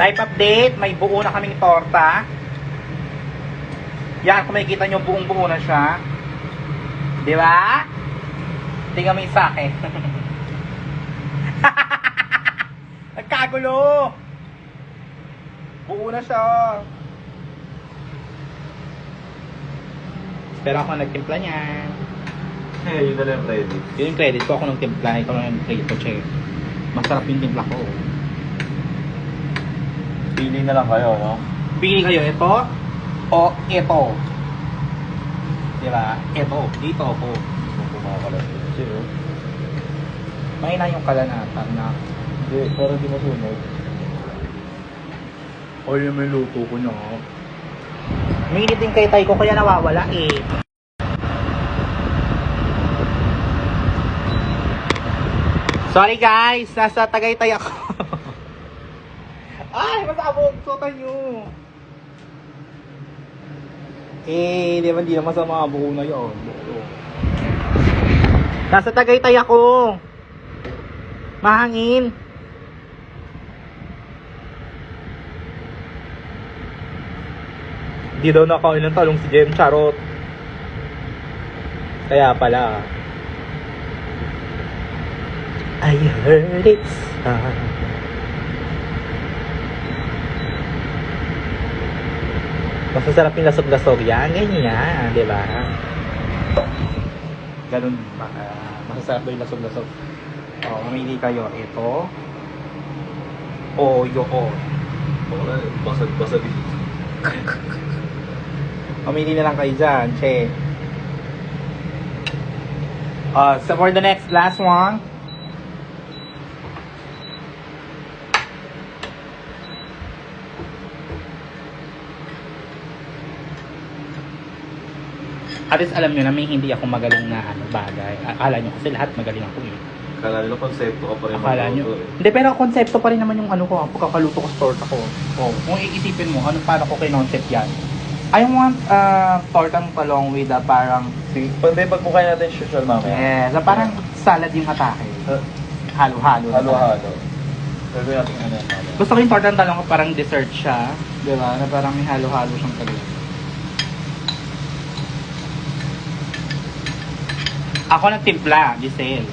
Life update, may buo na kaming torta. Yan, kung makikita nyo, buong-buo na siya. Di ba? Tingnan mo yung sake. Nagkagulo! Buo na siya. Pero ako nagtimpla niya. Yun na lang yung credit. Yun yung credit ko, ako nagtimpla. Ikaw lang yung credit ko, che. Masarap yung timpla ko. Pili na lang kayo, no? Pili kayo, ito o ito. Diba? Ito. Dito ako. Kung kumakalat yun. Kasi, oh. Mahina yung kalanatan na. Hindi, parang di masunog. O yung may luto ko nyo. Minit din kay tay ko kaya nawawala eh. Sorry guys, nasa Tagaytay ako. Ay, masabog! Sotan nyo! Eh, di naman sa mga buo na yun. Nasa Tagaytay ako. Mahangin. Di daw nakain ng talong si Jem, charot. Kaya pala. I heard it sound. Masasarap yung lasog-lasog yan. Ganyan, di ba? Ganun. Masasarap daw yung lasog-lasog. O, mamili kayo. Ito. O, yun. Basag-basag. Mamili na lang kayo dyan, che. So for the last one. At least alam nyo na may hindi ako magaling na bagay. Akala nyo kasi lahat magaling ako eh. Akala nyo konsepto ka pa rin. Akala nyo. Hindi, pero konsepto pa rin naman yung ano ko, pagkakaluto ko sa torta ko. Oh, kung iisipin mo, paano ko kinoncept yan? I want tortang talong with parang... Pwede pagbukain natin social mamaya. Yes, parang salad yung atake. Halo-halo. Halo-halo. Pwede natin ano yan mamaya. Gusto ko yung tortang talong ko parang dessert siya. Diba? Na parang may halo-halo siyang talaga. Ako nagtimpla, Giselle.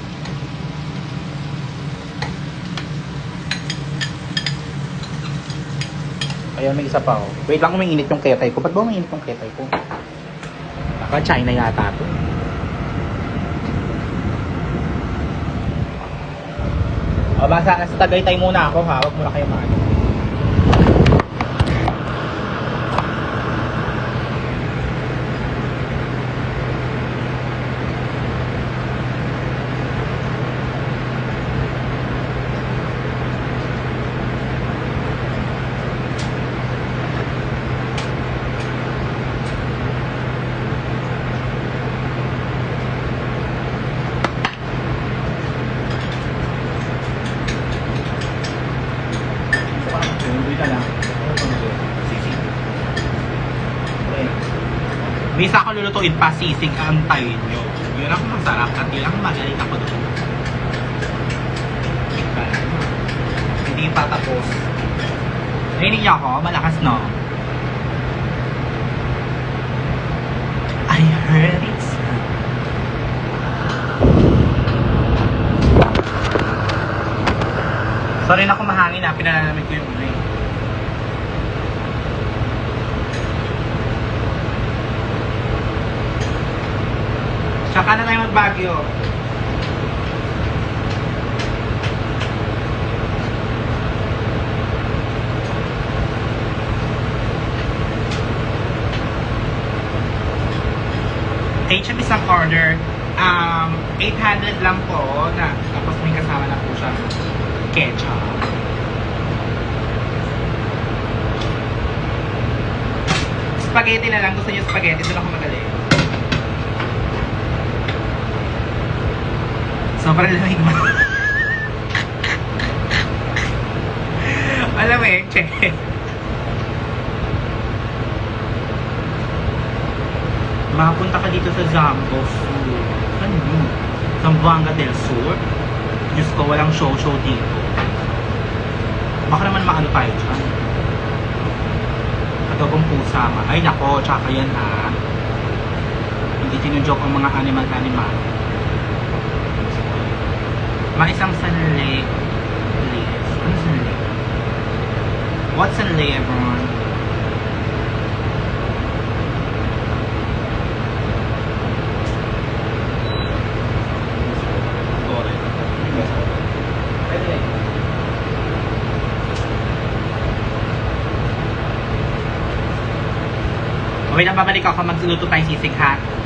Ayun, may isa pa oh. Wait lang, uminginit yung ketay ko. Ba't ba uminginit yung ketay ko? Baka China yata ito. O, basta nasa Tagaytay muna ako ha. Huwag muna kayo maano. Bisa ako lulutuin pa sisig ang tayo nyo. Yun ang masarap at yun ang magaling ako doon. Hindi pa tapos. Narinig niyo ako? Malakas no? I heard it. Sorry na kung mahangin na. Pinalalamig ko yung ano eh. Saka na tayo magbagyo. HM isang order. 800 lang po na. Tapos may kasama na po siya ketchup. Spaghetti na lang. Gusto niyo spaghetti? Doon ako magaling. Sobrang lamig mo. Alam eh, check. Makapunta ka dito sa Zambo Sur. Ano yun? Zamboanga del Sur. Diyos ko, walang show-show dito. Baka naman maano tayo dyan. Adobong pusa ma. Ay nako, tsaka yan ha. Hindi tinujoke ang mga animal. Maisang sanli. Please. Ano sanli? What's sanli, everyone? Okay, nababalik ako. Magluto tayong sisig ha.